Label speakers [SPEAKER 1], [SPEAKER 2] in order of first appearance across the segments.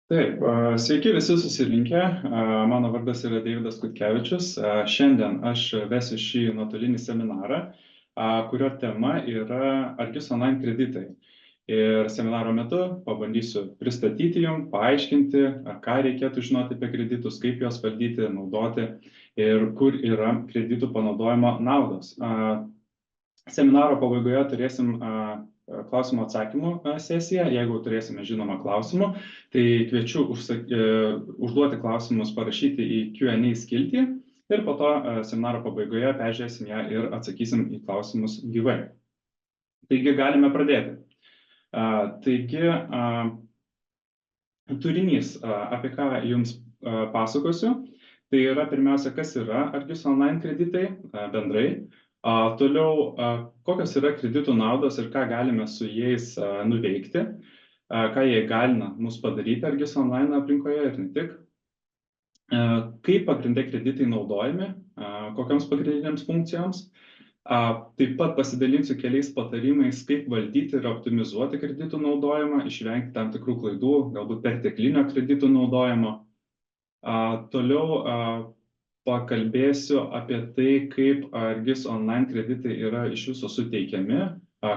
[SPEAKER 1] Taip, sveiki visi susirinkę. Mano vardas yra Deividas Kutkevičius. Šiandien aš vesiu šį nuotolinį seminarą, kurio tema yra Argis online kreditai. Ir seminaro metu pabandysiu pristatyti jums, paaiškinti, ką reikėtų žinoti apie kreditus, kaip juos valdyti, naudoti ir kur yra kreditų panaudojimo naudos. Seminaro pabaigoje turėsim klausimų atsakymų sesiją. Jeigu turėsime žinoma klausimų, tai kviečiu užduoti klausimus, parašyti į Q&A skiltį ir po to seminaro pabaigoje peržiūrėsim ją ir atsakysim į klausimus gyvai. Taigi galime pradėti. Turinys, apie ką jums pasakosiu, tai yra pirmiausia, kas yra Argis online kreditai bendrai. Toliau, kokios yra kreditų naudos ir ką galime su jais nuveikti, ką jie įgalina mus padaryti Argis online aplinkoje ir ne tik. Kaip pagrindai kreditai naudojami, kokiams pagrindiniams funkcijoms. Taip pat pasidalinsiu keliais patarimais, kaip valdyti ir optimizuoti kreditų naudojimą, išvengti tam tikrų klaidų, galbūt perteklinio kreditų naudojimo. Toliau pakalbėsiu apie tai, kaip Argis online kreditai yra iš viso suteikiami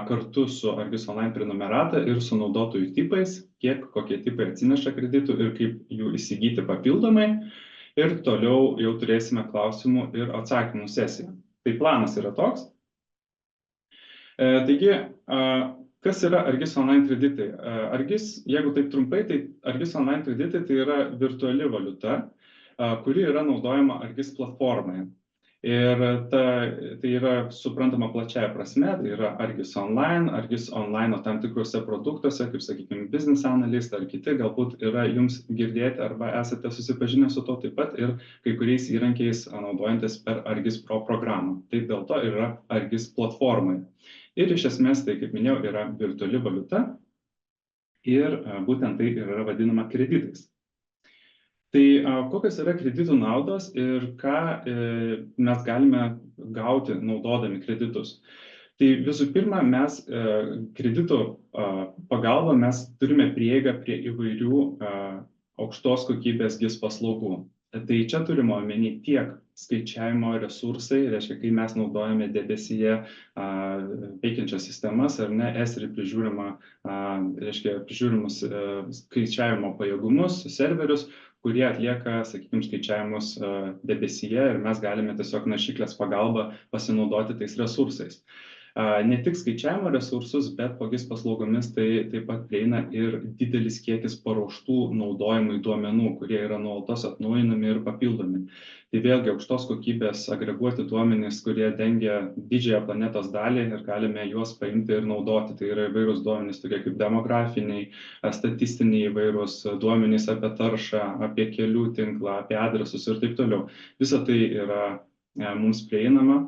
[SPEAKER 1] kartu su Argis online prenumerata ir su naudotojų tipais, kokie tipai atsineša kreditų ir kaip jų įsigyti papildomai. Ir toliau jau turėsime klausimų ir atsakymų sesiją. Tai planas yra toks. Taigi, kas yra Argis online kreditai? Argis, jeigu taip trumpai, tai Argis online kreditai tai yra virtuali valiuta, kuri yra naudojama Argis platformoje. Ir tai yra suprantama plačiaja prasme, tai yra Argis online tam tikrose produktuose, kaip sakykime, business analyst ar kiti, galbūt yra jums girdėti arba esate susipažinę su to taip pat ir kai kuriais įrankiais naudojantis per Argis Pro programą. Tai dėl to yra Argis platformoje. Ir iš esmės, tai kaip minėjau, yra virtuali valiuta ir būtent tai yra vadinama kreditais. Tai kokios yra kreditų naudos ir ką mes galime gauti naudodami kreditus? Tai visų pirma, mes kreditų pagalba mes turime prieigą prie įvairių aukštos kokybės GIS paslaugų. Tai čia turime omeny tiek skaičiavimo resursai, reiškia, kai mes naudojame debesyje veikiančias sistemas ar ne, Esri prižiūrimus skaičiavimo pajėgumus, serverius, kurie atlieka, sakykime, skaičiavimus debesyje ir mes galime tiesiog naršyklės pagalba pasinaudoti tais resursais. Ne tik skaičiavimo resursus, bet po GIS paslaugomis tai taip pat prieina ir didelis kiekis paruoštų naudojimui duomenų, kurie yra nuolatos atnaujinami ir papildomi. Tai vėlgi aukštos kokybės agreguoti duomenys, kurie dengia didžiąją planetos dalį ir galime juos paimti ir naudoti. Tai yra įvairūs duomenys, tokie kaip demografiniai, statistiniai įvairūs duomenys apie taršą, apie kelių tinklą, apie adresus ir taip toliau. Visa tai yra mums prieinama.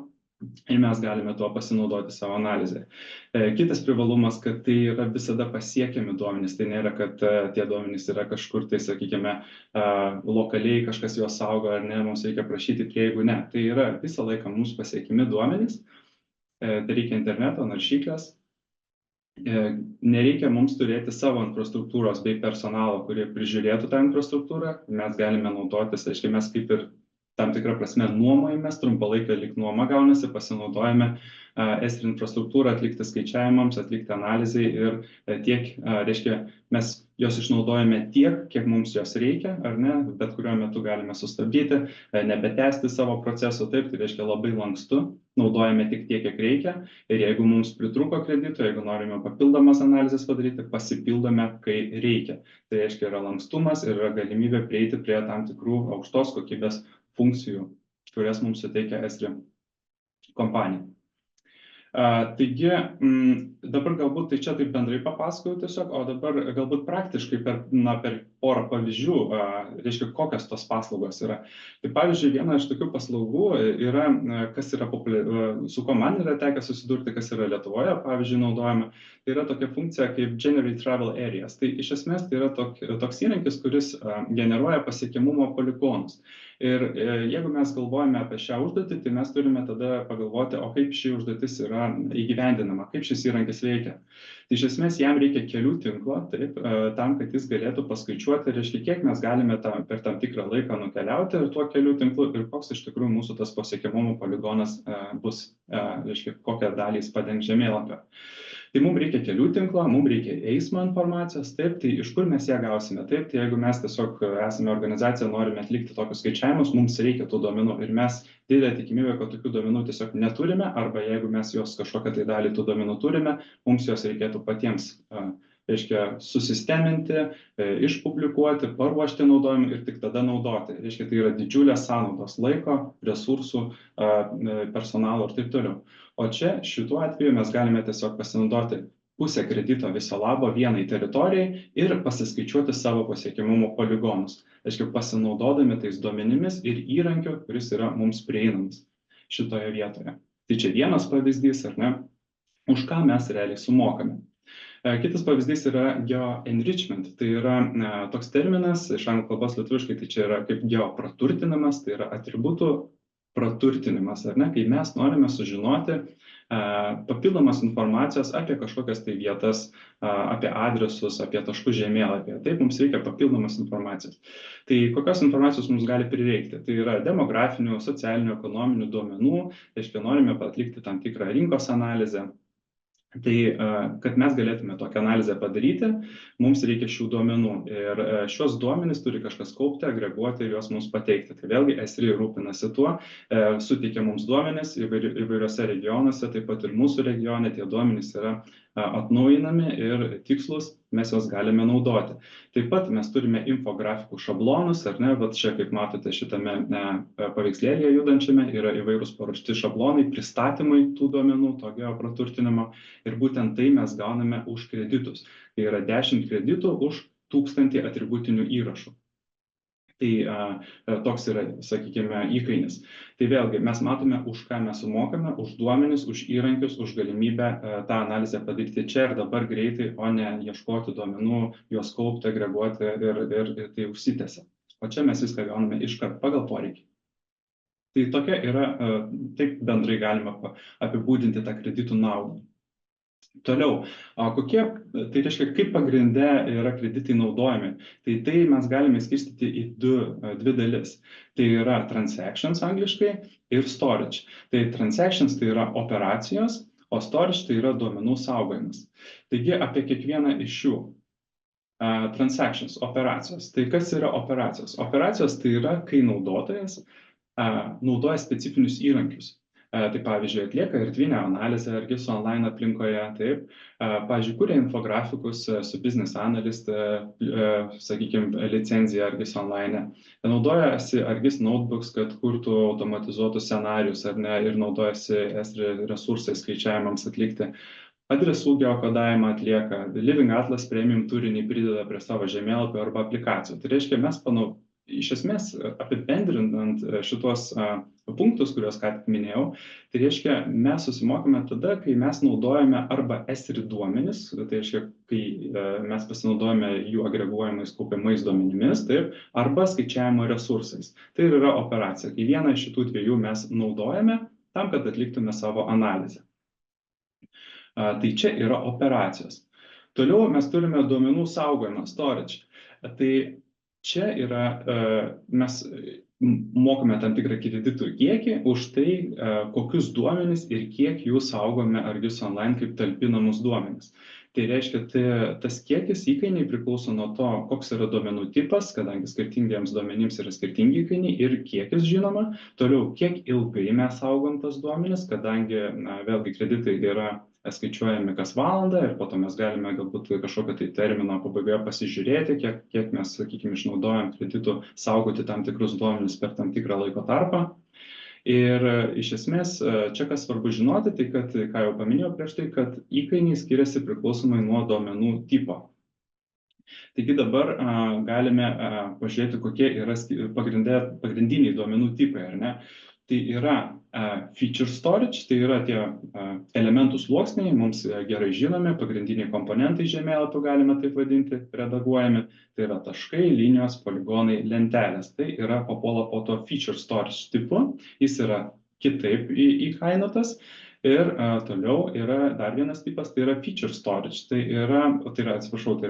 [SPEAKER 1] Ir mes galime tuo pasinaudoti savo analizę. Kitas privalumas, kad tai yra visada pasiekiami duomenys. Tai nėra, kad tie duomenys yra kažkur, tai sakykime, lokaliai kažkas juos saugo ar ne, mums reikia prašyti prieigų. Ne, tai yra visą laiką mums pasiekimi duomenys. Tai reikia interneto, naršyklės. Nereikia mums turėti savo infrastruktūros bei personalo, kurie prižiūrėtų tą infrastruktūrą. Mes galime naudotis, aiškiai, mes kaip ir tam tikrą prasme nuomojamės, trumpalaikio lyg nuoma gaunasi, pasinaudojame Esri infrastruktūrą atlikti skaičiavimams, atlikti analizai ir tiek, reiškia, mes jos išnaudojame tiek, kiek mums jos reikia, ar ne, bet kuriuo metu galime sustabdyti, nebetęsti savo procesų, taip, tai reiškia labai lankstu, naudojame tik tiek, kiek reikia ir jeigu mums pritruko kredito, jeigu norime papildomas analizės padaryti, pasipildome, kai reikia. Tai reiškia, yra lankstumas ir yra galimybė prieiti prie tam tikrų aukštos kokybės funkcijų, kurias mums suteikia Esri kompanija. Taigi, dabar galbūt tai čia taip bendrai papasakojau tiesiog, o dabar galbūt praktiškai per porą pavyzdžių, reiškia, kokios tos paslaugos yra. Tai pavyzdžiui, viena iš tokių paslaugų yra, kas yra su ko man yra tekę susidurti, kas yra Lietuvoje, pavyzdžiui, naudojama, yra tokia funkcija kaip Generate Travel Areas. Tai iš esmės tai yra toks įrankis, kuris generuoja pasiekiamumo poligonus. Ir jeigu mes galvojame apie šią užduotį, tai mes turime tada pagalvoti, o kaip ši užduotis yra įgyvendinama, kaip šis įrankis veikia. Tai iš esmės jam reikia kelių tinklo, taip, tam, kad jis galėtų paskaičiuoti, reiškia, kiek mes galime per tam tikrą laiką nukeliauti ir tuo kelių tinklu ir koks iš tikrųjų mūsų tas pasiekiamumo poligonas bus, reiškia, kokią dalį jis padengs žemėlapio. Tai mums reikia kelių tinklo, mums reikia eismo informacijos, taip, tai iš kur mes ją gausime, taip, tai jeigu mes tiesiog esame organizacija, norime atlikti tokius skaičiavimus, mums reikia tų duomenų ir mes didelę tikimybę, kad tokių duomenų tiesiog neturime, arba jeigu mes jos kažkokią tai dalį tų duomenų turime, mums jos reikėtų patiems, reiškia, susisteminti, išpublikuoti, paruošti naudojimui ir tik tada naudoti. Reiškia, tai yra didžiulės sąnaudos laiko, resursų, personalo ir taip toliau. O čia šituo atveju mes galime tiesiog pasinaudoti pusę kredito viso labo vienai teritorijai ir pasiskaičiuoti savo pasiekiamumo poligonus. Reiškia, pasinaudodami tais duomenimis ir įrankiu, kuris yra mums prieinamas šitoje vietoje. Tai čia vienas pavyzdys, ar ne, už ką mes realiai sumokame. Kitas pavyzdys yra geo-enrichment, tai yra toks terminas, iš anglų kalbos lietuviškai, tai čia yra kaip geopraturtinimas, tai yra atributų praturtinimas, ar ne, kai mes norime sužinoti papildomas informacijos apie kažkokias tai vietas, apie adresus, apie taškus žemėlapyje. Taip, mums reikia papildomas informacijos. Tai kokios informacijos mums gali prireikti? Tai yra demografinių, socialinių, ekonominių duomenų, reiškia, norime atlikti tam tikrą rinkos analizę. Tai, kad mes galėtume tokią analizę padaryti, mums reikia šių duomenų ir šios duomenys turi kažkas kaupti, agreguoti ir juos mums pateikti. Tai vėlgi Esri rūpinasi tuo, suteikia mums duomenys įvairiose regionuose, taip pat ir mūsų regione tie duomenys yra atnaujinami ir tikslus mes juos galime naudoti. Taip pat mes turime infografikų šablonus, ar ne, bet čia, kaip matote, šitame paveikslėlyje judančiame yra įvairūs paruošti šablonai, pristatymai tų duomenų, to geopraturtinimo ir būtent tai mes gauname už kreditus. Tai yra 10 kreditų už 1000 atributinių įrašų. Tai toks yra, sakykime, įkainis. Tai vėlgi mes matome, už ką mes sumokame, už duomenis, už įrankius, už galimybę tą analizę padaryti čia ir dabar greitai, o ne ieškoti duomenų, juos kaupti, agreguoti ir tai užsitęsia. O čia mes viską gauname iškart pagal poreikį. Tai tokia yra, taip bendrai galima apibūdinti tą kreditų naudą. Toliau, tai reiškia, kaip pagrinde yra kreditai naudojami. Tai mes galime skirstyti į dvi dalis. Tai yra transactions angliškai ir storage. Tai transactions tai yra operacijos, o storage tai yra duomenų saugojimas. Taigi apie kiekvieną iš šių. Transactions, operacijos. Tai kas yra operacijos? Operacijos tai yra, kai naudotojas naudoja specifinius įrankius. Tai pavyzdžiui, atlieka erdvinę analizę ArcGIS Online aplinkoje, taip, pavyzdžiui, kuria infografikus su Business Analyst, sakykime, licenziją ArcGIS Online, naudojasi ArcGIS Notebooks, kad kurtų automatizuotus scenarius, ar ne, ir naudojasi Esri resursais skaičiavimams atlikti. Adresų geokodavimą atlieka, Living Atlas Premium turinį prideda prie savo žemėlapio arba aplikacijų. Tai reiškia, mes iš esmės apibendrinant šitos punktus, kuriuos ką tik minėjau, tai reiškia, mes susimokame tada, kai mes naudojame arba Esri duomenis, tai reiškia, kai mes pasinaudojame jų agreguojamais kaupiamais duomenimis, taip, arba skaičiavimo resursais. Tai yra operacija, kai vieną iš šitų dviejų mes naudojame tam, kad atliktume savo analizę. Tai čia yra operacijos. Toliau mes turime duomenų saugojimą, storage. Tai čia yra, mes mokame tam tikrą kreditų kiekį už tai, kokius duomenis ir kiek jų saugome ArcGIS Online kaip talpinamus duomenis. Tai reiškia, tas kiekis įkainiai priklauso nuo to, koks yra duomenų tipas, kadangi skirtingiems duomenims yra skirtingi įkainiai ir kiekis žinoma. Toliau, kiek ilgai mes saugom tas duomenis, kadangi vėlgi kreditai yra skaičiuojami kas valandą ir po to mes galime galbūt kažkokio tai termino pabaigoje pasižiūrėti, kiek mes, sakykime, išnaudojam kreditų saugoti tam tikrus duomenis per tam tikrą laiko tarpą. Ir iš esmės, čia kas svarbu žinoti, tai kad, ką jau paminėjau prieš tai, kad įkainiai skiriasi priklausomai nuo duomenų tipo. Taigi dabar galime pažiūrėti, kokie yra pagrindiniai duomenų tipai, ar ne? tai yra feature storage, tai yra tie elementų sluoksniai, mums gerai žinomi, pagrindiniai komponentai žemėlapių, galime taip vadinti, redaguojami, tai yra taškai, linijos, poligonai, lentelės. Tai yra papuola po to feature storage tipu, jis yra kitaip įkainotas. Ir toliau yra dar vienas tipas, tai yra feature storage, tai yra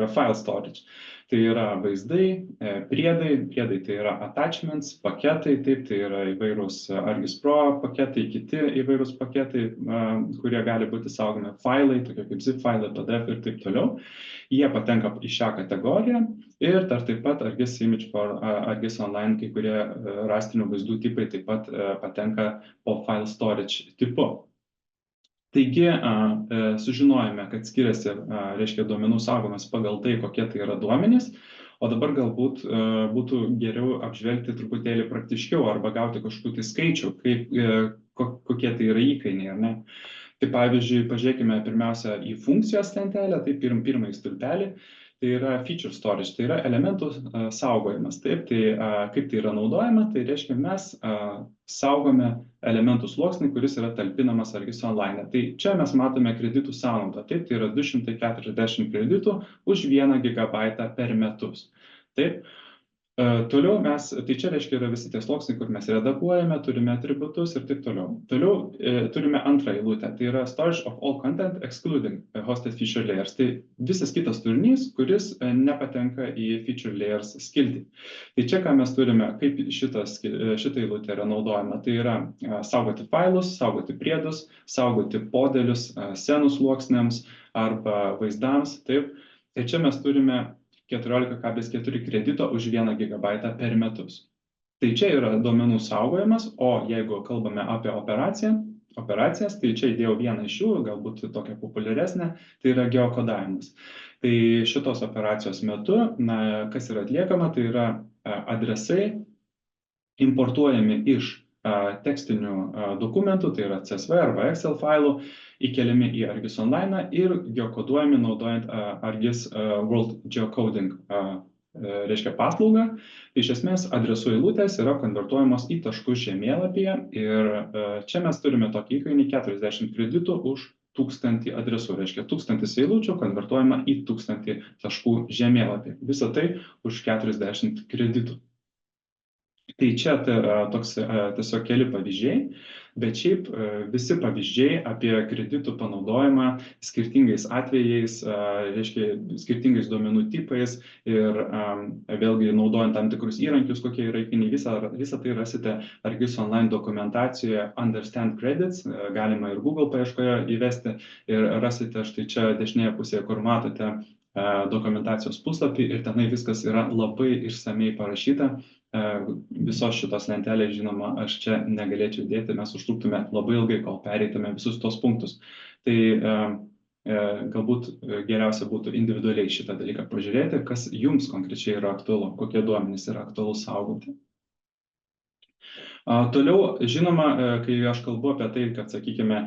[SPEAKER 1] file storage. Tai yra vaizdai, priedai tai yra attachments, paketai, taip, tai yra įvairūs Argis Pro paketai, kiti įvairūs paketai, kurie gali būti saugomi, failai, tokie kaip zip failai, PDF ir taip toliau. Jie patenka į šią kategoriją ir dar taip pat Argis Image for Argis Online, kai kurie rastinių vaizdų tipai taip pat patenka po file storage tipu. Taigi, sužinojome, kad skiriasi, reiškia, duomenų saugomas pagal tai, kokie tai yra duomenys, o dabar galbūt būtų geriau apžvelgti truputėlį praktiškiau arba gauti kažkokių tai skaičių, kokie tai yra įkainiai, ar ne? Tai pavyzdžiui, pažiūrėkime pirmiausia į funkcijos lentelę, tai pirmąjį stulpelį. Tai yra feature storage, tai yra elementų saugojimas. Taip, tai kaip tai yra naudojama, tai reiškia mes saugome elementų sluoksnį, kuris yra talpinamas Argis Online. Tai čia mes matome kreditų sąnaudą. Taip, tai yra 240 kreditų už 1 gigabaitą per metus. Taip. Toliau tai čia reiškia yra visi tie sluoksniai, kur mes redaguojame, turime atributus ir taip toliau. Toliau turime antrą eilutę, tai yra storage of all content excluding hosted feature layers. Tai visas kitas turinys, kuris nepatenka į feature layers skiltį. Tai čia ką mes turime, kaip šita eilutė yra naudojama, tai yra saugoti failus, saugoti priedus, saugoti podelius scenų sluoksniams arba vaizdams. Taip. Tai čia mes turime 14,4 kredito už 1 gigabaitą per metus. Tai čia yra duomenų saugojimas, o jeigu kalbame apie operacijas, tai čia įdėjau vieną iš jų, galbūt tokią populiaresnę, tai yra geokodavimas. Tai šitos operacijos metu, kas yra atliekama, tai yra adresai importuojami iš tekstinių dokumentų, tai yra CSV arba Excel failų, įkeliami į Argis Online ir geokoduojami naudojant Argis World Geocoding reiškia paslaugą. Iš esmės adresų eilutės yra konvertuojamos į taškus žemėlapyje ir čia mes turime tokį įkainį 40 kreditų už 1000 adresų, reiškia 1000 eilučių konvertuojama į 1000 taškų žemėlapį. Visą tai už 40 kreditų. Tai čia toks tiesiog keli pavyzdžiai, bet šiaip visi pavyzdžiai apie kreditų panaudojimą skirtingais atvejais, reiškia skirtingais duomenų tipais ir vėlgi naudojant tam tikrus įrankius, kokie yra įkainiai, visą tai rasite Argis Online dokumentacijoje Understand Credits, galima ir Google paieškoje įvesti ir rasite štai čia dešinėje pusėje, kur matote dokumentacijos puslapį ir tenai viskas yra labai išsamei parašyta. Visos šitos lentelės, žinoma, aš čia negalėčiau dėti, mes užtruktume labai ilgai, kol pereitume visus tos punktus. Tai galbūt geriausia būtų individualiai šitą dalyką pažiūrėti, kas jums konkrečiai yra aktualu, kokie duomenys yra aktualu saugoti. Toliau, žinoma, kai aš kalbu apie tai, kad, sakykime,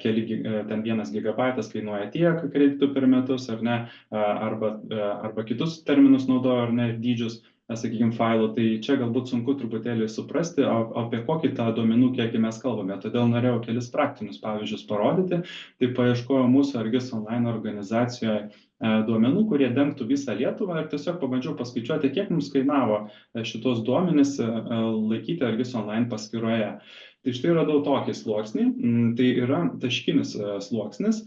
[SPEAKER 1] ten 1 gigabaitas kainuoja tiek kreditų per metus, ar ne, arba kitus terminus naudoja, ar ne, dydžius, sakykime, failų, tai čia galbūt sunku truputėlį suprasti, apie kokį tą duomenų kiekį mes kalbame. Todėl norėjau kelis praktinius pavyzdžius parodyti. Tai paieškojau mūsų Argis Online organizacijoje duomenų, kurie dengtų visą Lietuvą ir tiesiog pabandžiau paskaičiuoti, kiek mums kainavo šitos duomenys laikyti Argis Online paskyroje. Tai štai radau tokį sluoksnį, tai yra taškinis sluoksnis,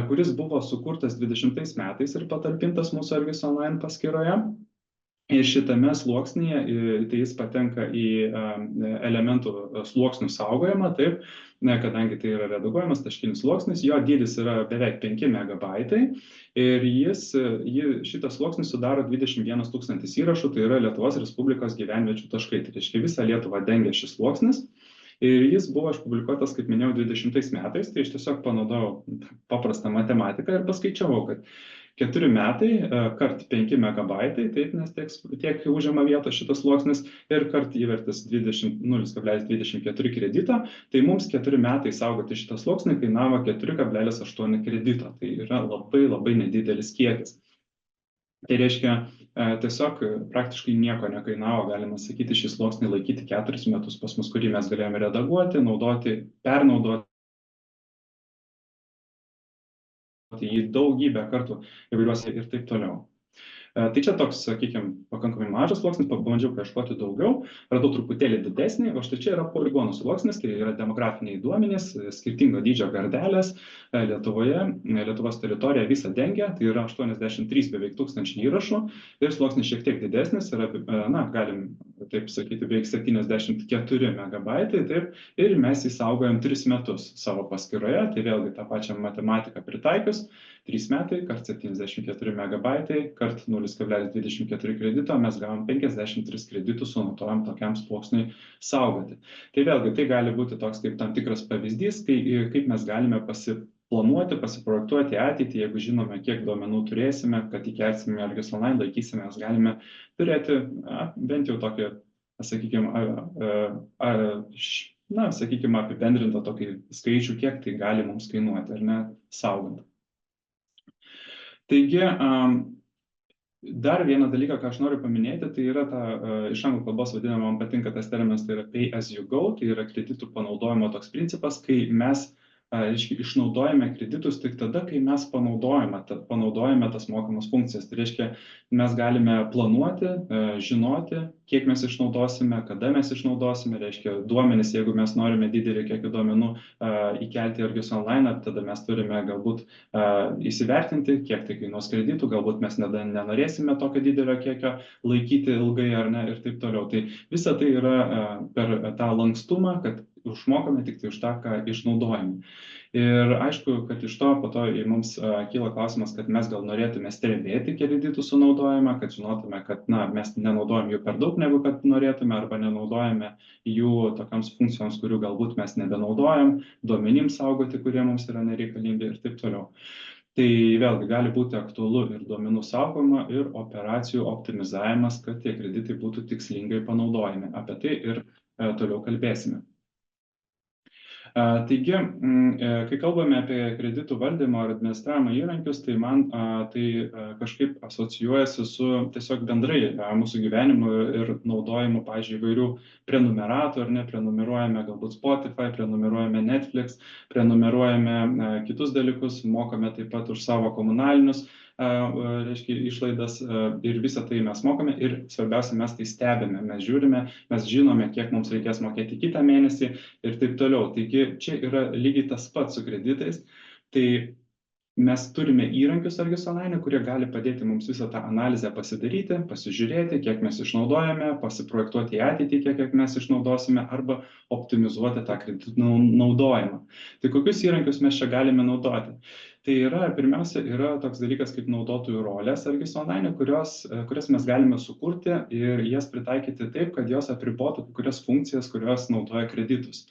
[SPEAKER 1] kuris buvo sukurtas 20 metais ir patalpintas mūsų Argis Online paskyroje. Ir šitame sluoksnyje, tai jis patenka į elementų sluoksnių saugojimą, taip, kadangi tai yra redaguojamas taškinis sluoksnis, jo dydis yra beveik 5 megabaitai ir šitas sluoksnis sudaro 21 000 įrašų, tai yra Lietuvos Respublikos gyvenviečių taškai, tai reiškia visą Lietuvą dengia šis sluoksnis. Ir jis buvo išpublikuotas, kaip minėjau, 20 metais, tai aš tiesiog panaudojau paprastą matematiką ir paskaičiavau, kad 4 metai kart 5 megabaitai, taip, nes tiek užima vietą šitas sluoksnis ir kart įvertis 0,24 kredito, tai mums 4 metai saugoti šitą sluoksnį kainavo 4,8 kredito, tai yra labai nedidelis kiekis. Tai reiškia, tiesiog praktiškai nieko nekainavo, galima sakyti, šį sluoksnį laikyti 4 metus pas mus, kurį mes galėjome redaguoti, naudoti, pernaudoti jį daugybę kartų įvairiuose ir taip toliau. Tai čia toks, sakykime, pakankamai mažas sluoksnis, pabandžiau paieškoti daugiau, radau truputėlį didesnį, o štai čia yra poligonų sluoksnis, tai yra demografiniai duomenys, skirtingo dydžio gardelės Lietuvoje, Lietuvos teritorija visą dengia, tai yra 83 beveik tūkstančiai įrašų ir sluoksnis šiek tiek didesnis, yra, galim taip sakyti, beveik 74 megabaitai, taip, ir mes jį saugojam 3 metus savo paskyroje, tai vėlgi tą pačią matematiką pritaikius, 3 metai kart 74 megabaitai kart 0,24 kredito, mes gavom 53 kreditus, sunaudojam tokiam sluoksniui saugoti. Tai vėlgi, tai gali būti toks kaip tam tikras pavyzdys, kaip mes galime pasiplanuoti, pasiprojektuoti ateitį, jeigu žinome, kiek duomenų turėsime, kad įkelsime Argis Online, laikysime, mes galime turėti bent jau tokį, sakykime, apibendrintą tokį skaičių, kiek tai gali mums kainuoti, ar ne, saugant. Taigi, dar vieną dalyką, ką aš noriu paminėti, tai yra iš anglų kalbos vadinama, man patinka tas terminas, tai yra pay as you go, tai yra kreditų panaudojimo toks principas, kai mes išnaudojame kreditus tik tada, kai mes panaudojame tas mokamas funkcijas. Tai reiškia, mes galime planuoti, žinoti, kiek mes išnaudosime, kada mes išnaudosime, reiškia duomenys, jeigu mes norime didelį kiekį duomenų įkelti į Argis Online, tada mes turime galbūt įsivertinti, kiek tai kainuos kreditų, galbūt mes nenorėsime tokio didelio kiekio laikyti ilgai ar ne ir taip toliau. Tai visa tai yra per tą lankstumą, kad užmokame tik tai už tą, ką išnaudojame. Ir aišku, kad iš to po to mums kyla klausimas, kad mes gal norėtume stebėti kreditų sunaudojimą, kad žinotume, kad mes nenaudojam jų per daug, negu kad norėtume, arba nenaudojame jų tokiams funkcijoms, kurių galbūt mes nebenaudojam, duomenims saugoti, kurie mums yra nereikalingi ir taip toliau. Tai vėlgi gali būti aktualu ir duomenų saugoma, ir operacijų optimizavimas, kad tie kreditai būtų tikslingai panaudojami. Apie tai ir toliau kalbėsime. Taigi, kai kalbame apie kreditų valdymo ar administravimo įrankius, tai man tai kažkaip asocijuojasi su tiesiog bendrai mūsų gyvenimu ir naudojimu, pavyzdžiui, įvairių prenumeratų, ar ne, prenumeruojame galbūt Spotify, prenumeruojame Netflix, prenumeruojame kitus dalykus, mokame taip pat už savo komunalinius reiškia, išlaidas ir visą tai mes mokame ir svarbiausia, mes tai stebime, mes žiūrime, mes žinome, kiek mums reikės mokėti kitą mėnesį ir taip toliau. Taigi čia yra lygiai tas pats su kreditais. Tai mes turime įrankius Argis Online, kurie gali padėti mums visą tą analizę pasidaryti, pasižiūrėti, kiek mes išnaudojame, pasiprojektuoti į ateitį, kiek mes išnaudosime, arba optimizuoti tą kreditų naudojimą. Tai kokius įrankius mes čia galime naudoti? Tai yra, pirmiausia, yra toks dalykas kaip naudotojų rolės Argis Online, kurias mes galime sukurti ir jas pritaikyti taip, kad jos apribotų kurias funkcijas, kurios naudoja kreditus.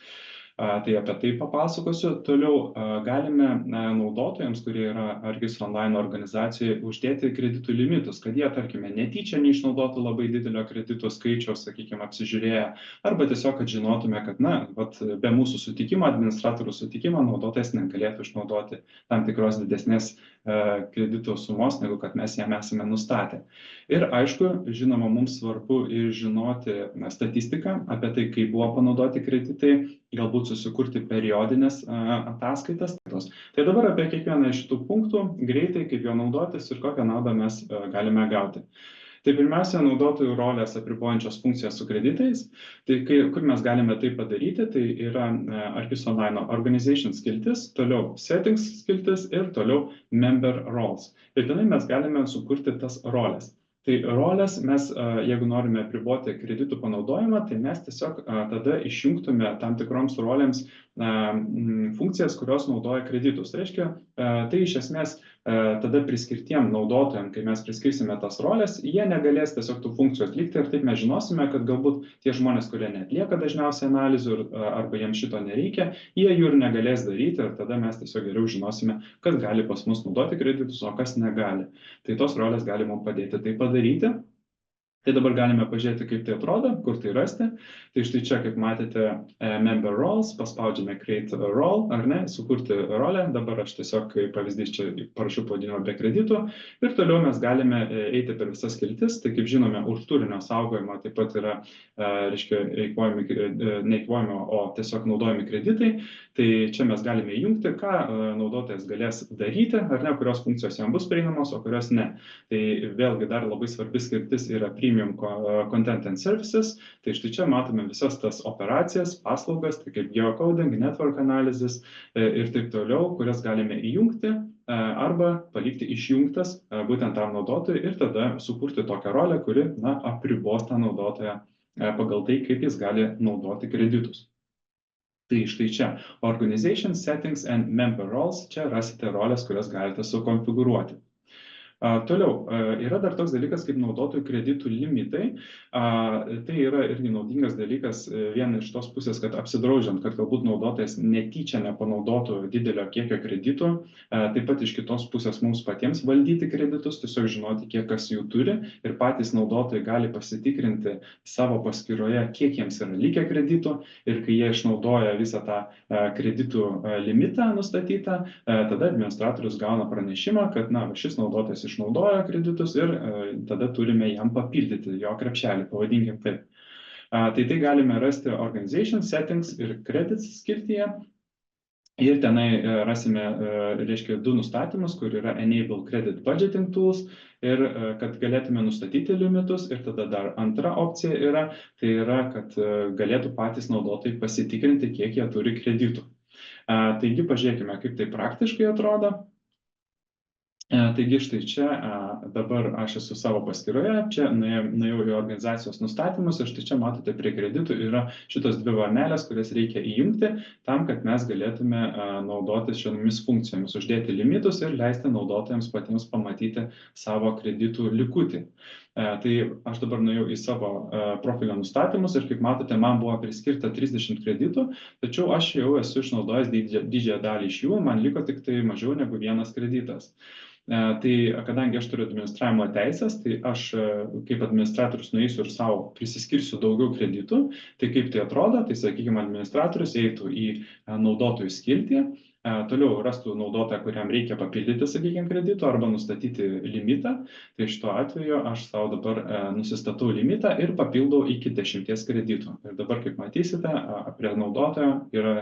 [SPEAKER 1] Tai apie tai papasakosiu. Toliau galime naudotojams, kurie yra Argis Online organizacijoje, uždėti kreditų limitus, kad jie, tarkime, netyčia neišnaudotų labai didelio kreditų skaičiaus, sakykime, apsižiūrėję, arba tiesiog, kad žinotume, kad, be mūsų sutikimo, administratorių sutikimo, naudotojas negalėtų išnaudoti tam tikros didesnės kreditų sumos, negu kad mes jam esame nustatę. Ir aišku, žinoma, mums svarbu ir žinoti statistiką apie tai, kaip buvo panaudoti kreditai, galbūt susikurti periodinės ataskaitas. Tai dabar apie kiekvieną iš šitų punktų, greitai, kaip jo naudotis ir kokią naudą mes galime gauti. Tai pirmiausia, naudotojų rolės apribojančios funkcijas su kreditais. Tai kur mes galime tai padaryti, tai yra Argis Online Organization skiltis, toliau Settings skiltis ir toliau Member Roles. Ir tenai mes galime sukurti tas rolės. Tai rolės mes, jeigu norime apriboti kreditų panaudojimą, tai mes tiesiog tada išjungtume tam tikroms rolėms funkcijas, kurios naudoja kreditus. Tai reiškia, tai iš esmės tada priskirtiem naudotojam, kai mes priskirsime tas rolės, jie negalės tiesiog tų funkcijų atlikti ir taip mes žinosime, kad galbūt tie žmonės, kurie neatlieka dažniausiai analizių arba jiems šito nereikia, jie jų ir negalės daryti ir tada mes tiesiog geriau žinosime, kas gali pas mus naudoti kreditus, o kas negali. Tai tos rolės gali mums padėti tai padaryti. Tai dabar galime pažiūrėti, kaip tai atrodo, kur tai rasti. Tai štai čia, kaip matėte, member roles, paspaudžiame create a role, ar ne, sukurti rolę. Dabar aš tiesiog, kaip pavyzdys, čia parašiau pavadinimą be kreditų. Ir toliau mes galime eiti per visas skiltis. Tai kaip žinome, už turinio saugojimą taip pat yra, reiškia, neeikvojami, o tiesiog naudojami kreditai. Tai čia mes galime įjungti, ką naudotojas galės daryti, ar ne, kurios funkcijos jam bus prieinamos, o kurios ne. Tai vėlgi dar labai svarbi skirtis yra Premium Content and Services. Tai štai čia matome visas tas operacijas, paslaugas, tai kaip geocoding, network analysis ir taip toliau, kurias galime įjungti arba palikti išjungtas būtent tam naudotojui ir tada sukurti tokią rolę, kuri apribos tą naudotoją pagal tai, kaip jis gali naudoti kreditus. Tai štai čia Organization Settings and Member Roles, čia rasite rolės, kurias galite sukonfigūruoti. Toliau, yra dar toks dalykas kaip naudotojų kreditų limitai. Tai yra irgi naudingas dalykas viena iš tos pusės, kad apsidraudžiant, kad galbūt naudotojas netyčia nepanaudotų didelio kiekio kreditų. Taip pat iš kitos pusės mums patiems valdyti kreditus, tiesiog žinoti, kiek kas jų turi ir patys naudotojai gali pasitikrinti savo paskyroje, kiek jiems yra likę kreditų ir kai jie išnaudoja visą tą kreditų limitą nustatytą, tada administratorius gauna pranešimą, kad šis naudotojas išnaudoja kreditus ir tada turime jam papildyti jo krepšelį, pavadinkim taip. Tai galime rasti Organization Settings ir Credits skiltyje. Ir tenai rasime, reiškia, du nustatymus, kur yra Enable Credit Budgeting Tools ir kad galėtume nustatyti limitus. Ir tada dar antra opcija yra, tai yra, kad galėtų patys naudotojai pasitikrinti, kiek jie turi kreditų. Taigi pažiūrėkime, kaip tai praktiškai atrodo. Taigi štai čia dabar aš esu savo paskyroje, čia nuėjau į organizacijos nustatymus ir štai čia matote prie kreditų yra šitos dvi varnelės, kurias reikia įjungti tam, kad mes galėtume naudotis šiomis funkcijomis, uždėti limitus ir leisti naudotojams patiems pamatyti savo kreditų likutį. Tai aš dabar nuėjau į savo profilio nustatymus ir kaip matote, man buvo priskirta 30 kreditų, tačiau aš jau esu išnaudojęs didžiąją dalį iš jų, man liko tik tai mažiau negu vienas kreditas. Tai kadangi aš turiu administravimo teisės, tai aš kaip administratorius nueisiu ir savo prisiskirsiu daugiau kreditų. Tai kaip tai atrodo, tai sakykime, administratorius eitų į naudotojų skiltį, toliau rastų naudotoją, kuriam reikia papildyti, sakykime, kreditų arba nustatyti limitą. Tai šituo atveju aš savo dabar nusistatau limitą ir papildau iki 10 kreditų. Ir dabar, kaip matysite, prie naudotojo yra,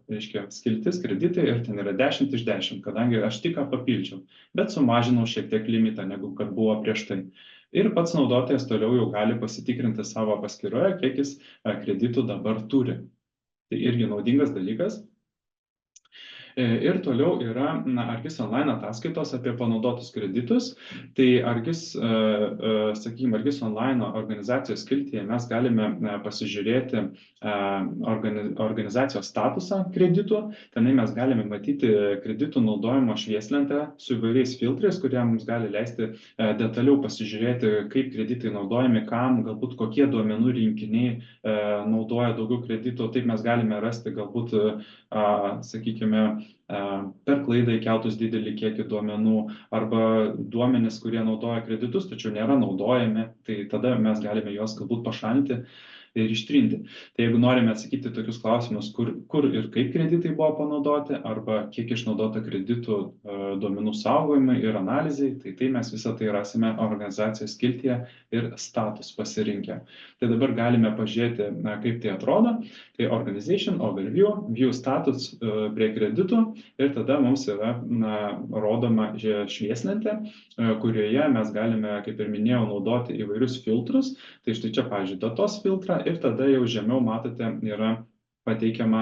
[SPEAKER 1] reiškia, skiltis kreditai ir ten yra 10 iš 10, kadangi aš tik papildžiau, bet sumažinau šiek tiek limitą, negu kad buvo prieš tai. Ir pats naudotojas toliau jau gali pasitikrinti savo paskyroje, kiek jis kreditų dabar turi. Tai irgi naudingas dalykas. Ir toliau yra Argis Online ataskaitos apie panaudotus kreditus. Tai Argis, sakykime, Argis Online organizacijos skiltyje mes galime pasižiūrėti organizacijos statusą kreditų. Tenai mes galime matyti kreditų naudojimo švieslentę su įvairiais filtrais, kurie mums gali leisti detaliau pasižiūrėti, kaip kreditai naudojami, kam, galbūt kokie duomenų rinkiniai naudoja daugiau kreditų. Taip mes galime rasti galbūt, sakykime, per klaidą įkeltus didelį kiekį duomenų arba duomenis, kurie naudoja kreditus, tačiau nėra naudojami, tai tada mes galime juos galbūt pašalinti ir ištrinti. Tai jeigu norime atsakyti tokius klausimus, kur ir kaip kreditai buvo panaudoti, arba kiek išnaudota kreditų duomenų saugojimai ir analizai, tai mes visą tai rasime organizacijos skiltyje ir status pasirinkę. Tai dabar galime pažiūrėti, kaip tai atrodo. Tai Organization Overview, View Status prie kreditų ir tada mums yra rodoma švieslentė, kurioje mes galime, kaip ir minėjau, naudoti įvairius filtrus. Tai štai čia, pavyzdžiui, datos filtrą ir tada jau žemiau matote yra pateikiama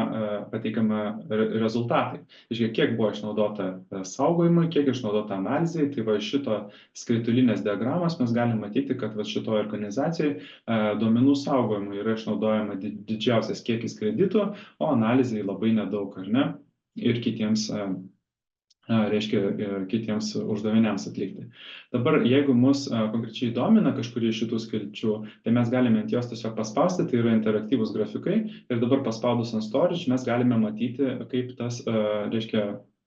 [SPEAKER 1] rezultatai. Kiek buvo išnaudota saugojimui, kiek išnaudota analizai, tai va šito skritulinės diagramos mes galime matyti, kad va šitoje organizacijoje duomenų saugojimui yra išnaudojama didžiausias kiekis kreditų, o analizai labai nedaug, ar ne? Ir kitiems kitiems uždaviniams atlikti. Dabar, jeigu mus konkrečiai domina kažkurį iš šitų skilčių, tai mes galime ant jos tiesiog paspausti, tai yra interaktyvūs grafikai, ir dabar paspaudus ant storage mes galime matyti, kaip tas,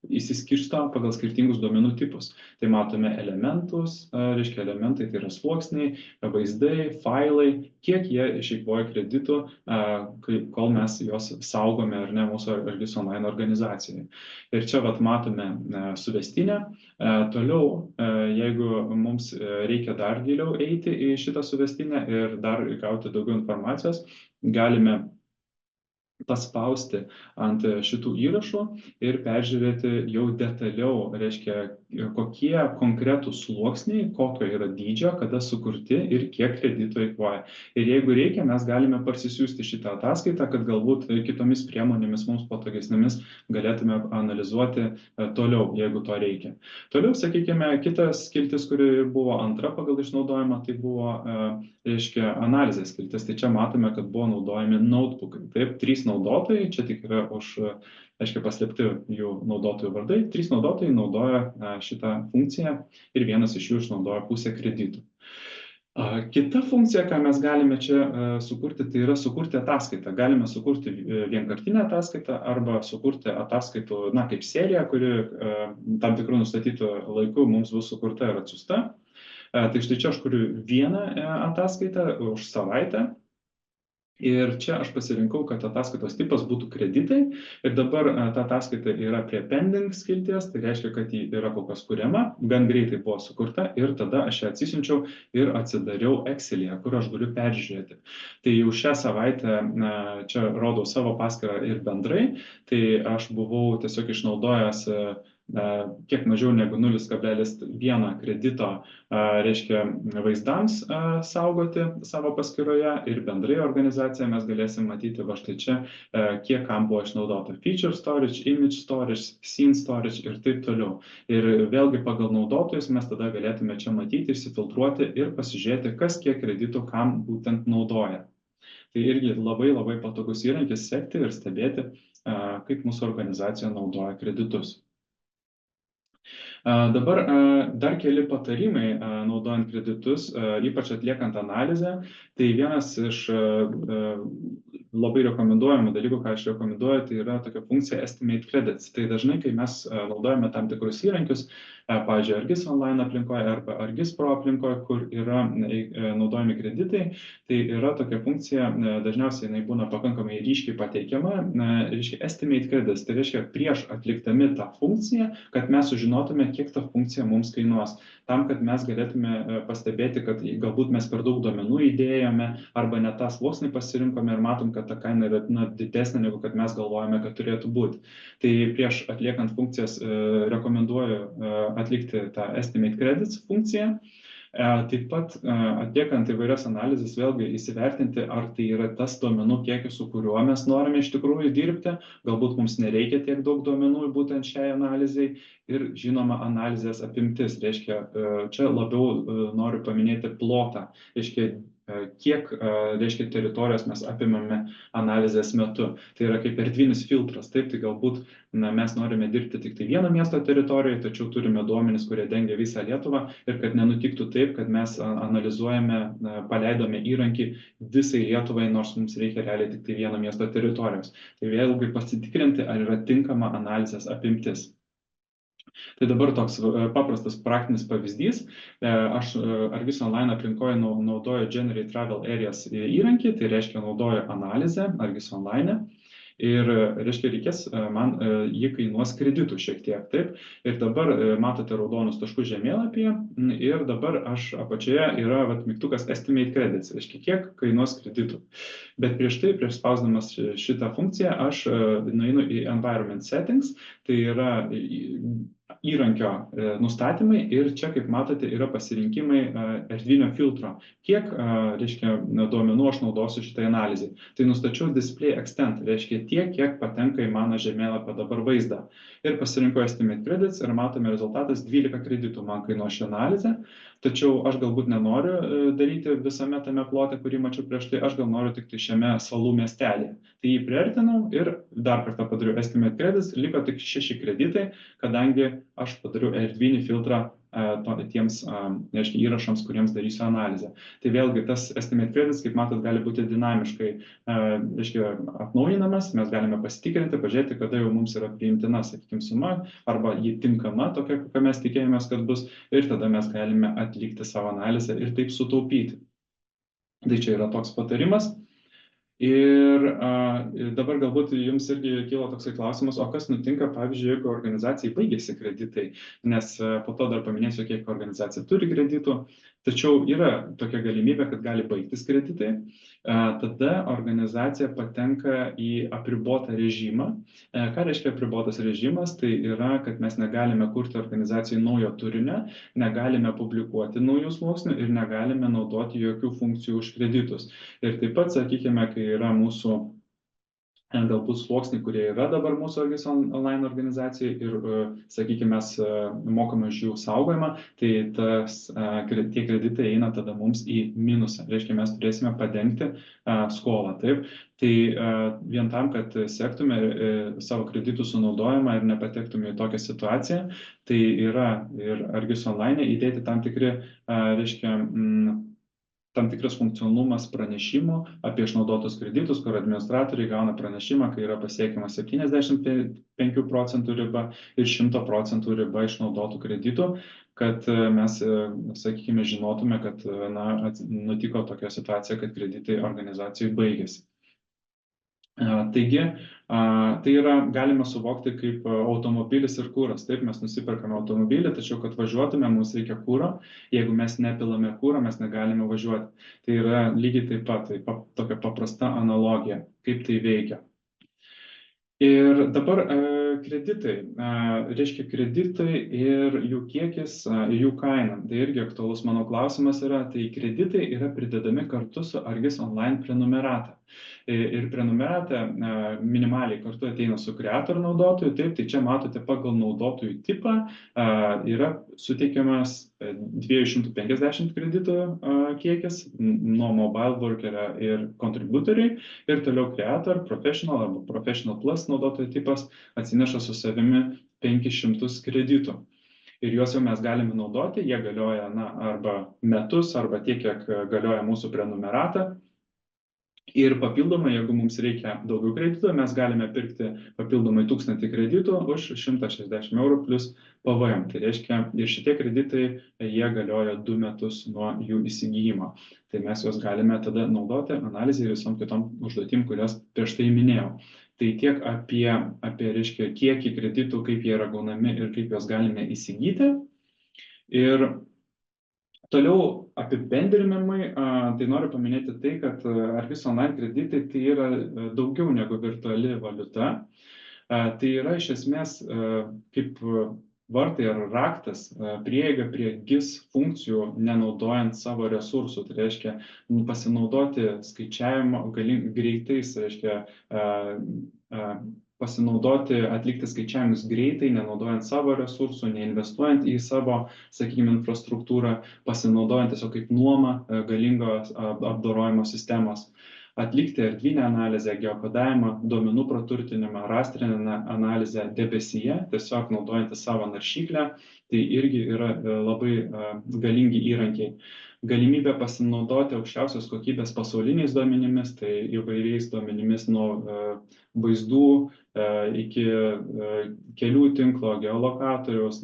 [SPEAKER 1] išsiskirsto pagal skirtingus duomenų tipus. Tai matome elementus, reiškia elementai, tai yra sluoksniai, vaizdai, failai, kiek jie išeikvoja kreditų, kol mes juos saugome ar ne mūsų Argis Online organizacijoje. Ir čia vat matome suvestinę. Toliau, jeigu mums reikia dar giliau eiti į šitą suvestinę ir dar gauti daugiau informacijos, galime paspausti ant šitų įrašų ir peržiūrėti jau detaliau, reiškia, kokie konkretūs sluoksniai, kokio yra dydžio, kada sukurti ir kiek kredito eikvoja. Ir jeigu reikia, mes galime parsisiųsti šitą ataskaitą, kad galbūt kitomis priemonėmis mums patogesnėmis galėtume analizuoti toliau, jeigu to reikia. Toliau, sakykime, kitas skiltis, kuri buvo antra pagal išnaudojimą, tai buvo, reiškia, analizės skiltis. Tai čia matome, kad buvo naudojami notebookai. Taip, 3 naudotojai, čia tik yra reiškia, paslėpti jų naudotojų vardai. 3 naudotojai naudoja šitą funkciją ir vienas iš jų išnaudoja pusę kreditų. Kita funkcija, ką mes galime čia sukurti, tai yra sukurti ataskaitą. Galime sukurti vienkartinę ataskaitą arba sukurti ataskaitų, kaip seriją, kuri tam tikrų nustatytų laikų mums bus sukurta ir atsiųsta. Tai štai čia aš kuriu vieną ataskaitą už savaitę. Ir čia aš pasirinkau, kad ataskaitos tipas būtų kreditai. Ir dabar ta ataskaita yra prie pending skilties, tai reiškia, kad ji yra kol kas kuriama, gan greitai buvo sukurta ir tada aš ją atsisiunčiau ir atsidariau Excel'yje, kur aš galiu peržiūrėti. Tai jau šią savaitę čia rodau savo paskyrą ir bendrai, tai aš buvau tiesiog išnaudojęs kiek mažiau negu 0,1 kredito, reiškia, vaizdams saugoti savo paskyroje ir bendrai organizaciją mes galėsim matyti va štai čia, kiek kam buvo išnaudota feature storage, image storage, scene storage ir taip toliau. Ir vėlgi pagal naudotojus mes tada galėtume čia matyti, išsifiltruoti ir pasižiūrėti, kas kiek kreditų kam būtent naudoja. Tai irgi labai patogus įrankis sekti ir stebėti, kaip mūsų organizacija naudoja kreditus. Dabar dar keli patarimai naudojant kreditus, ypač atliekant analizę. Tai vienas iš labai rekomenduojamų dalykų, ką aš rekomenduoju, tai yra tokia funkcija Estimate Credits. Tai dažnai, kai mes naudojame tam tikrus įrankius, pavyzdžiui, Argis Online aplinkoje arba Argis Pro aplinkoje, kur yra naudojami kreditai, tai yra tokia funkcija, dažniausiai jinai būna pakankamai ryškiai pateikiama, reiškia Estimate Credits, tai reiškia prieš atliktami tą funkciją, kad mes sužinotume, kiek ta funkcija mums kainuos. Tam, kad mes galėtume pastebėti, kad galbūt mes per daug duomenų įdėjome arba ne tą sluoksnį pasirinkome ir matom, kad ta kaina yra didesnė, negu kad mes galvojame, kad turėtų būti. Tai prieš atliekant funkcijas rekomenduoju atlikti tą Estimate Credits funkciją. Taip pat atliekant įvairias analizės, vėlgi įsivertinti, ar tai yra tas duomenų kiekis, su kuriuo mes norime iš tikrųjų dirbti. Galbūt mums nereikia tiek daug duomenų būtent šiai analizai ir žinoma analizės apimtis. Reiškia, čia labiau noriu paminėti plotą. Reiškia, kiek teritorijos mes apimame analizės metu. Tai yra kaip erdvinis filtras. Taip, tai galbūt mes norime dirbti tik tai vieno miesto teritorijoje, tačiau turime duomenis, kurie dengia visą Lietuvą ir kad nenutiktų taip, kad mes analizuojame, paleidome įrankį visai Lietuvai, nors mums reikia realiai tik tai vieno miesto teritorijos. Tai vėlgi pasitikrinti, ar yra tinkama analizės apimtis. Tai dabar toks paprastas praktinis pavyzdys. Aš Argis Online aplinkoje naudoju Generate Travel Areas įrankį, tai reiškia naudoju analizę Argis Online. Ir reiškia, reikės man jį kainuos kreditų šiek tiek, taip. Ir dabar matote raudonus taškus žemėlapyje ir dabar aš apačioje yra mygtukas Estimate Credits, reiškia, kiek kainuos kreditų. Bet prieš tai, prieš spausdamas šitą funkciją, aš nueinu į Environment Settings, tai yra įrankio nustatymai ir čia, kaip matote, yra pasirinkimai erdvinio filtro. Kiek, reiškia, duomenų aš naudosiu šitai analizai. Tai nustačiau Display Extent, reiškia tiek, kiek patenka į mano žemėlapio dabar vaizdą. Ir pasirinkau Estimate Credits ir matome rezultatas 12 kreditų man kainuos ši analizė. Tačiau aš galbūt nenoriu daryti visame tame plote, kurį mačiau prieš tai, aš gal noriu tik tai šiame salų miestelėje. Tai jį priartinau ir dar kartą padariau Estimate Credits, liko tik 6 kreditai, kadangi aš padariau erdvinį filtrą tiems reiškia, įrašams, kuriems darysiu analizę. Tai vėlgi tas estimate credits, kaip matot, gali būti dinamiškai reiškia, atnaujinamas, mes galime pasitikrinti, pažiūrėti, kada jau mums yra priimtina, sakykime, suma, arba ji tinkama tokia, kokią mes tikėjomės, kad bus, ir tada mes galime atlikti savo analizę ir taip sutaupyti. Tai čia yra toks patarimas. Ir dabar galbūt jums irgi kyla toksai klausimas, o kas nutinka, pavyzdžiui, jeigu organizacijai baigėsi kreditai, nes po to dar paminėsiu, kiek organizacija turi kreditų, tačiau yra tokia galimybė, kad gali baigtis kreditai, tada organizacija patenka į apribotą režimą. Ką reiškia apribotas režimas? Tai yra, kad mes negalime kurti organizacijai naujo turinio, negalime publikuoti naujų sluoksnių ir negalime naudoti jokių funkcijų už kreditus. Ir taip pat, sakykime, kai yra mūsų galbūt sluoksniai, kurie yra dabar mūsų Argis online organizacijai ir, sakykime, mes mokame už jų saugojimą, tai tie kreditai eina tada mums į minusą. Reiškia, mes turėsime padengti skolą. Taip? Tai vien tam, kad sektume savo kreditų sunaudojimą ir nepatektume į tokią situaciją, tai yra ir Argis online įdėti tam tikri, reiškia, tam tikras funkcionalumas pranešimų apie išnaudotus kreditus, kur administratoriai gauna pranešimą, kai yra pasiekiama 75% riba ir 100% riba išnaudotų kreditų, kad mes, sakykime, žinotume, kad nutiko tokia situacija, kad kreditai organizacijai baigėsi. Taigi, tai yra galima suvokti kaip automobilis ir kūras. Taip, mes nusiperkame automobilį, tačiau kad važiuotume, mums reikia kūro. Jeigu mes nepilame kūro, mes negalime važiuoti. Tai yra lygiai taip pat, tai tokia paprasta analogija, kaip tai veikia. Ir dabar kreditai, reiškia kreditai ir jų kiekis, jų kaina. Tai irgi aktualus mano klausimas yra, tai kreditai yra pridedami kartu su Argis online prenumerata. Ir prenumerata minimaliai kartu ateina su kreator naudotoju, taip, tai čia matote pagal naudotojų tipą yra suteikiamas 250 kreditų kiekis nuo mobile workerio ir contributoriai ir toliau creator, professional arba professional plus naudotojų tipas atsineša su savimi 500 kreditų. Ir juos jau mes galime naudoti, jie galioja arba metus, arba tiek, kiek galioja mūsų prenumerata. Ir papildomai, jeigu mums reikia daugiau kreditų, mes galime pirkti papildomai 1000 kreditų už 160 € plus PVM. Tai reiškia, ir šitie kreditai, jie galioja 2 metus nuo jų įsigijimo. Tai mes juos galime tada naudoti analizai ir visom kitom užduotim, kurias prieš tai minėjau. Tai tiek apie reiškia, kiekį kreditų, kaip jie yra gaunami ir kaip juos galime įsigyti. Ir toliau apibendrinimai, tai noriu paminėti tai, kad Argis online kreditai tai yra daugiau negu virtuali valiuta. Tai yra iš esmės kaip vartai ar raktas prieiga prie GIS funkcijų, nenaudojant savo resursų. Tai reiškia pasinaudoti skaičiavimo greitais, reiškia pasinaudoti, atlikti skaičiavimus greitai, nenaudojant savo resursų, neinvestuojant į savo, sakykime, infrastruktūrą, pasinaudojant tiesiog kaip nuoma galingos apdorojimo sistemos, atlikti erdvinę analizę, geokodavimą, duomenų praturtinimą, rastrinę analizę debesyje, tiesiog naudojant savo naršyklę, tai irgi yra labai galingi įrankiai. Galimybė pasinaudoti aukščiausios kokybės pasauliniais duomenimis, tai įvairiais duomenimis nuo vaizdų iki kelių tinklo geolokatoriaus,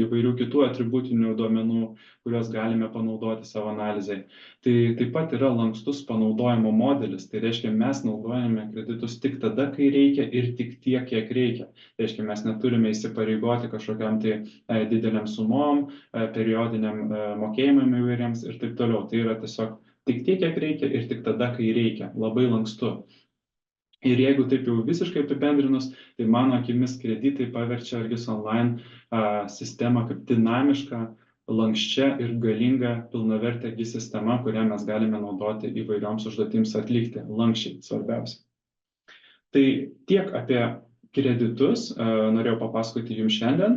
[SPEAKER 1] įvairių kitų atributinių duomenų, kuriuos galime panaudoti savo analizai. Tai taip pat yra lankstus panaudojimo modelis, tai reiškia, mes naudojame kreditus tik tada, kai reikia ir tik tiek, kiek reikia. Tai reiškia, mes neturime įsipareigoti kažkokiam tai dideliam sumom, periodiniam mokėjimam įvairiems ir taip toliau. Tai yra tiesiog tik tiek, kiek reikia ir tik tada, kai reikia. Labai lankstu. Ir jeigu taip jau visiškai apibendrinus, tai mano akimis kreditai paverčia Argis online sistemą kaip dinamišką, lankščią ir galingą pilnavertę GIS sistemą, kurią mes galime naudoti įvairioms užduotims atlikti. Lankščiai svarbiausia. Tai tiek apie kreditus norėjau papasakoti jums šiandien.